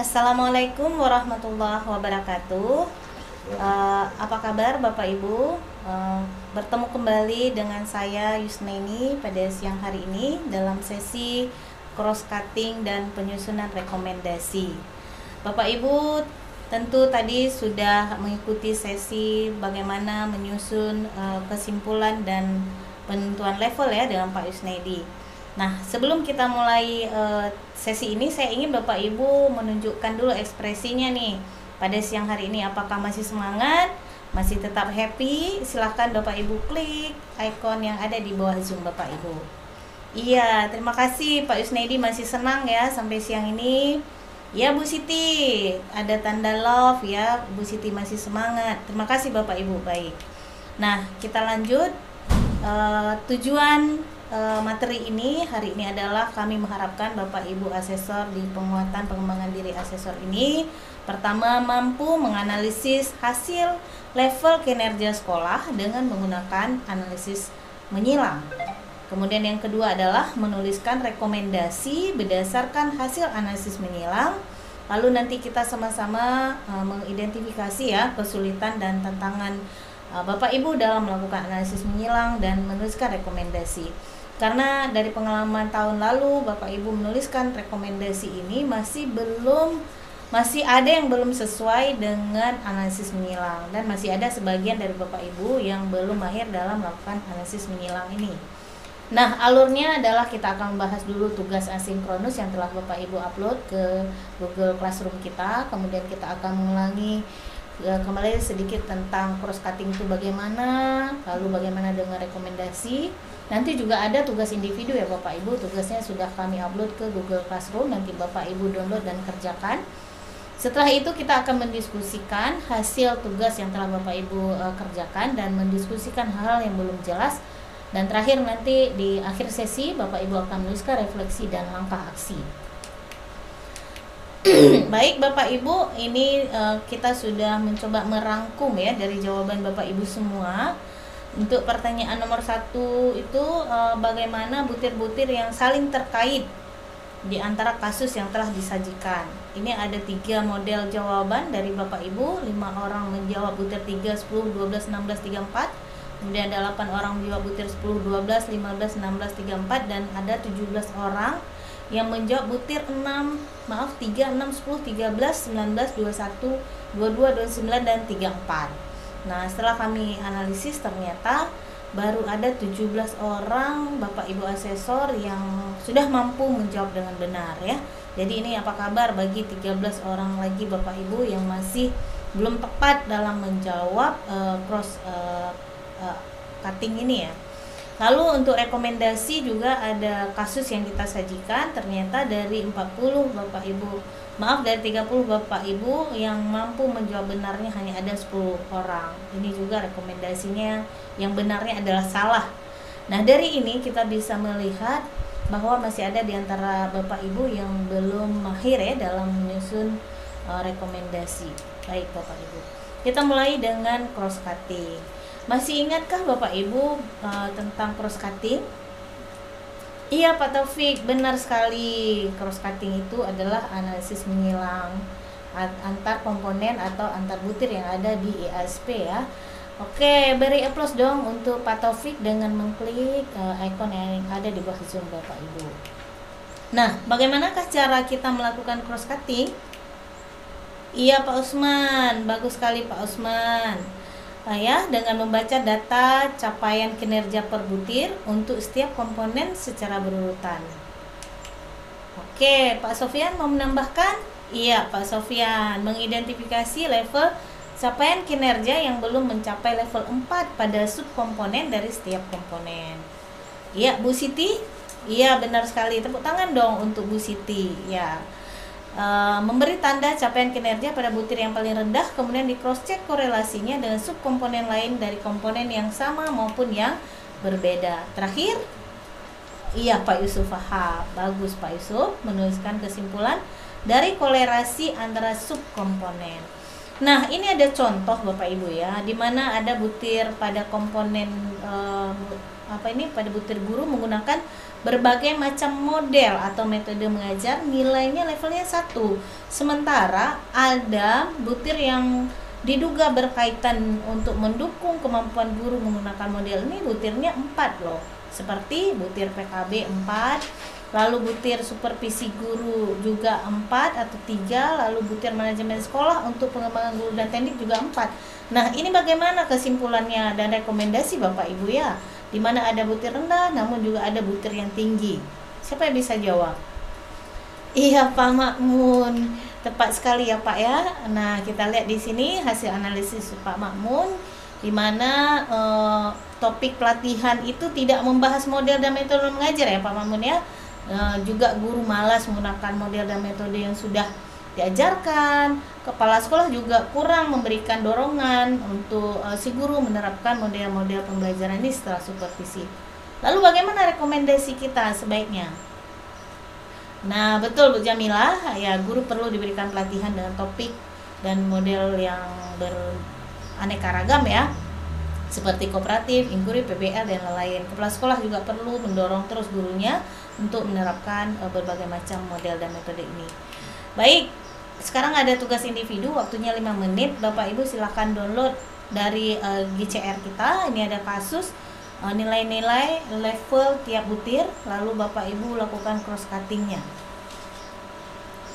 Assalamualaikum warahmatullahi wabarakatuh. Apa kabar Bapak Ibu? Bertemu kembali dengan saya Yusnaini pada siang hari ini dalam sesi cross cutting dan penyusunan rekomendasi. Bapak Ibu tentu tadi sudah mengikuti sesi bagaimana menyusun kesimpulan dan penentuan level ya dengan Pak Yusnaidi. Nah, sebelum kita mulai sesi ini, saya ingin Bapak Ibu menunjukkan dulu ekspresinya nih pada siang hari ini. Apakah masih semangat, masih tetap happy? Silahkan Bapak Ibu klik icon yang ada di bawah Zoom Bapak Ibu. Iya, terima kasih Pak Yusnaidi masih senang ya sampai siang ini. Ya Bu Siti, ada tanda love ya, Bu Siti masih semangat. Terima kasih Bapak Ibu, baik. Nah, kita lanjut. Tujuan materi ini hari ini adalah kami mengharapkan Bapak Ibu asesor di penguatan pengembangan diri asesor ini pertama mampu menganalisis hasil level kinerja sekolah dengan menggunakan analisis menyilang. Kemudian yang kedua adalah menuliskan rekomendasi berdasarkan hasil analisis menyilang. Lalu nanti kita sama-sama mengidentifikasi ya kesulitan dan tantangan Bapak Ibu dalam melakukan analisis menyilang dan menuliskan rekomendasi. Karena dari pengalaman tahun lalu Bapak Ibu menuliskan rekomendasi ini masih ada yang belum sesuai dengan analisis menyilang, dan masih ada sebagian dari Bapak Ibu yang belum mahir dalam melakukan analisis menyilang ini. Nah, alurnya adalah kita akan membahas dulu tugas asinkronus yang telah Bapak Ibu upload ke Google Classroom kita. Kemudian kita akan mengulangi kembali sedikit tentang cross cutting itu bagaimana, lalu bagaimana dengan rekomendasi. Nanti juga ada tugas individu ya Bapak Ibu, tugasnya sudah kami upload ke Google Classroom, nanti Bapak Ibu download dan kerjakan. Setelah itu kita akan mendiskusikan hasil tugas yang telah Bapak Ibu kerjakan dan mendiskusikan hal yang belum jelas. Dan terakhir nanti di akhir sesi Bapak Ibu akan menuliskan refleksi dan langkah aksi. Baik Bapak Ibu, ini kita sudah mencoba merangkum ya dari jawaban Bapak Ibu semua. Untuk pertanyaan nomor 1 itu bagaimana butir-butir yang saling terkait di antara kasus yang telah disajikan. Ini ada 3 model jawaban dari Bapak Ibu. 5 orang menjawab butir 3, 10, 12, 16, 34. Kemudian ada 8 orang menjawab butir 10, 12, 15, 16, 34. Dan ada 17 orang yang menjawab butir 3, 6, 10, 13, 19, 21, 22, 29, dan 34. Nah, setelah kami analisis ternyata baru ada 17 orang Bapak Ibu asesor yang sudah mampu menjawab dengan benar ya. Jadi ini apa kabar bagi 13 orang lagi Bapak Ibu yang masih belum tepat dalam menjawab cross cutting ini ya. Lalu untuk rekomendasi juga ada kasus yang kita sajikan, ternyata dari 40 Bapak Ibu, dari 30 Bapak Ibu yang mampu menjawab benarnya hanya ada 10 orang. Ini juga rekomendasinya yang benarnya adalah salah. Nah, dari ini kita bisa melihat bahwa masih ada di antara Bapak Ibu yang belum mahir ya dalam menyusun rekomendasi. Baik Bapak Ibu. Kita mulai dengan cross cutting. Masih ingatkah Bapak Ibu tentang cross cutting? Iya Pak Taufik, benar sekali. Cross cutting itu adalah analisis menyilang antar komponen atau antar butir yang ada di IASP ya. Oke, beri applause dong untuk Pak Taufik dengan mengklik icon yang ada di bawah Zoom Bapak Ibu. Nah, bagaimanakah cara kita melakukan cross cutting? Iya Pak Usman, bagus sekali Pak Usman. Ya, dengan membaca data capaian kinerja per butir untuk setiap komponen secara berurutan. Oke, Pak Sofian mau menambahkan? Iya, Pak Sofian, mengidentifikasi level capaian kinerja yang belum mencapai level 4 pada subkomponen dari setiap komponen. Iya, Bu Siti? Iya, benar sekali. Tepuk tangan dong untuk Bu Siti. Ya. Memberi tanda capaian kinerja pada butir yang paling rendah, kemudian di cross check korelasinya dengan subkomponen lain dari komponen yang sama maupun yang berbeda. Terakhir, iya Pak Yusuf Fahab, bagus Pak Yusuf, menuliskan kesimpulan dari korelasi antara subkomponen. Nah, ini ada contoh Bapak Ibu ya, di mana ada butir pada komponen pada butir guru menggunakan berbagai macam model atau metode mengajar, nilainya levelnya 1. Sementara ada butir yang diduga berkaitan untuk mendukung kemampuan guru menggunakan model ini, butirnya 4 loh. Seperti butir PKB 4, lalu butir supervisi guru juga 4 atau 3, lalu butir manajemen sekolah untuk pengembangan guru dan teknik juga 4. Nah, ini bagaimana kesimpulannya dan rekomendasi Bapak Ibu ya? Di mana ada butir rendah namun juga ada butir yang tinggi. Siapa yang bisa jawab? Iya, Pak Makmun. Tepat sekali ya, Pak ya. Nah, kita lihat di sini hasil analisis Pak Makmun, di mana topik pelatihan itu tidak membahas model dan metode mengajar ya Pak Makmun ya. Juga guru malas menggunakan model dan metode yang sudah diajarkan. Kepala sekolah juga kurang memberikan dorongan untuk si guru menerapkan model-model pembelajaran ini setelah supervisi. Lalu bagaimana rekomendasi kita sebaiknya? Nah, betul Bu Jamilah, ya guru perlu diberikan pelatihan dengan topik dan model yang beraneka ragam ya, seperti kooperatif, inquiry, PBL dan lain-lain. Kepala sekolah juga perlu mendorong terus gurunya untuk menerapkan berbagai macam model dan metode ini. Baik, sekarang ada tugas individu, waktunya 5 menit. Bapak Ibu silahkan download dari GCR kita. Ini ada kasus nilai-nilai level tiap butir, lalu Bapak Ibu lakukan cross cuttingnya.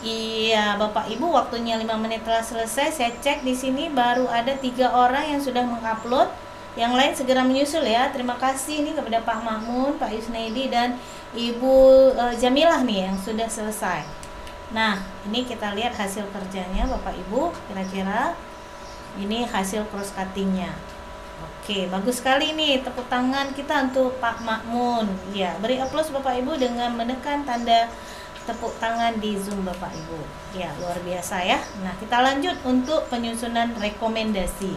Iya, Bapak Ibu, waktunya 5 menit telah selesai. Saya cek di sini baru ada 3 orang yang sudah mengupload. Yang lain segera menyusul ya. Terima kasih nih kepada Pak Makmun, Pak Yusnedi dan Ibu Jamilah nih yang sudah selesai. Nah, ini kita lihat hasil kerjanya Bapak Ibu. Kira-kira ini hasil cross cuttingnya. Oke, bagus sekali nih, tepuk tangan kita untuk Pak Makmun. Ya, beri aplaus Bapak Ibu dengan menekan tanda tepuk tangan di Zoom Bapak Ibu. Ya, luar biasa ya. Nah, kita lanjut untuk penyusunan rekomendasi.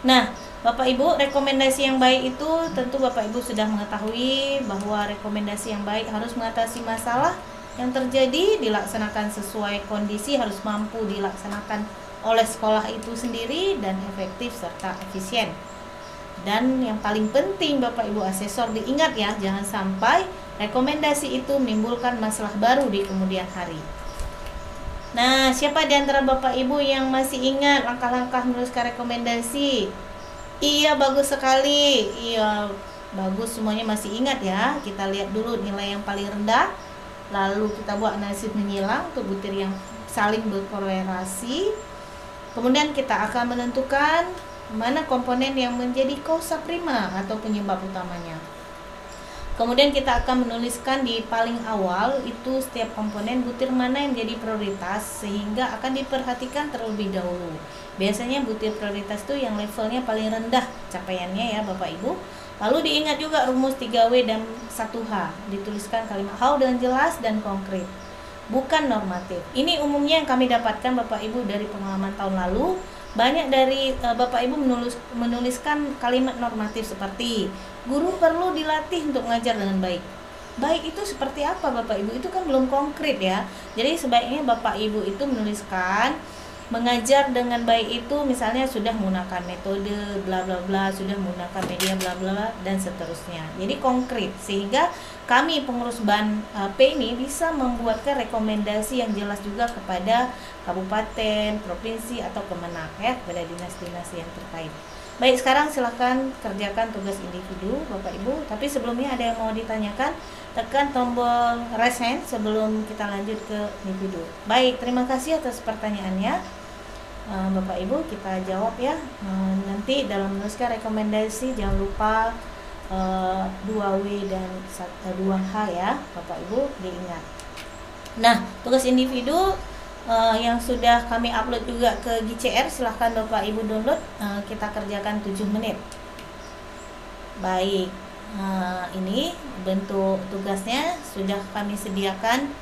Nah, Bapak Ibu, rekomendasi yang baik itu tentu Bapak Ibu sudah mengetahui bahwa rekomendasi yang baik harus mengatasi masalah yang terjadi, dilaksanakan sesuai kondisi, harus mampu dilaksanakan oleh sekolah itu sendiri dan efektif serta efisien. Dan yang paling penting Bapak Ibu asesor diingat ya, jangan sampai rekomendasi itu menimbulkan masalah baru di kemudian hari. Nah, siapa di antara Bapak Ibu yang masih ingat langkah-langkah menuliskan rekomendasi? Iya, bagus sekali. Iya, bagus, semuanya masih ingat ya. Kita lihat dulu nilai yang paling rendah, lalu kita buat analisis menyilang untuk butir yang saling berkorelasi. Kemudian kita akan menentukan mana komponen yang menjadi kausa prima atau penyebab utamanya. Kemudian kita akan menuliskan di paling awal itu setiap komponen butir mana yang menjadi prioritas sehingga akan diperhatikan terlebih dahulu. Biasanya butir prioritas itu yang levelnya paling rendah capaiannya ya Bapak Ibu. Lalu diingat juga rumus 3W dan 1H. Dituliskan kalimat how dengan jelas dan konkret, bukan normatif. Ini umumnya yang kami dapatkan Bapak Ibu dari pengalaman tahun lalu. Banyak dari Bapak Ibu menuliskan kalimat normatif seperti guru perlu dilatih untuk mengajar dengan baik. Baik itu seperti apa Bapak Ibu? Itu kan belum konkret ya. Jadi sebaiknya Bapak Ibu itu menuliskan mengajar dengan baik itu misalnya sudah menggunakan metode bla bla bla, sudah menggunakan media bla bla dan seterusnya. Jadi konkret sehingga kami pengurus BAN P ini bisa membuatkan rekomendasi yang jelas juga kepada kabupaten, provinsi atau kemenak ya, kepada dinas-dinas yang terkait. Baik, sekarang silahkan kerjakan tugas individu Bapak Ibu. Tapi sebelumnya ada yang mau ditanyakan, tekan tombol raise hand sebelum kita lanjut ke individu. Baik, terima kasih atas pertanyaannya Bapak Ibu, kita jawab ya. Nanti dalam menuliskan rekomendasi jangan lupa 2W dan 2H ya Bapak Ibu, diingat. Nah, tugas individu yang sudah kami upload juga ke GCR, silahkan Bapak Ibu download. Kita kerjakan 7 menit. Baik, ini bentuk tugasnya sudah kami sediakan.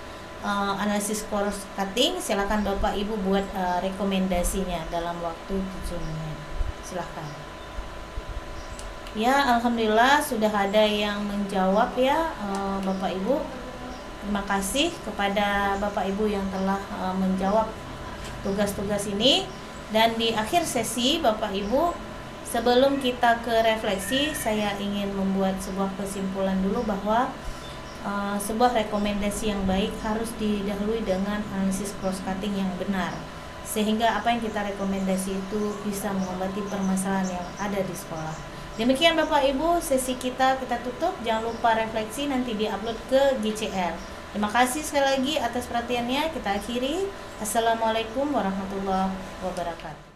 Analisis cross cutting, silahkan Bapak Ibu buat rekomendasinya dalam waktu 7 menit. Silahkan. Ya, alhamdulillah sudah ada yang menjawab ya Bapak Ibu. Terima kasih kepada Bapak Ibu yang telah menjawab tugas-tugas ini. Dan di akhir sesi Bapak Ibu, Sebelum kita ke refleksi, saya ingin membuat sebuah kesimpulan dulu bahwa sebuah rekomendasi yang baik harus didahului dengan analisis cross cutting yang benar, sehingga apa yang kita rekomendasi itu bisa mengobati permasalahan yang ada di sekolah. Demikian Bapak Ibu, sesi kita tutup. Jangan lupa refleksi nanti diupload ke GCR. Terima kasih sekali lagi atas perhatiannya. Kita akhiri. Assalamualaikum warahmatullahi wabarakatuh.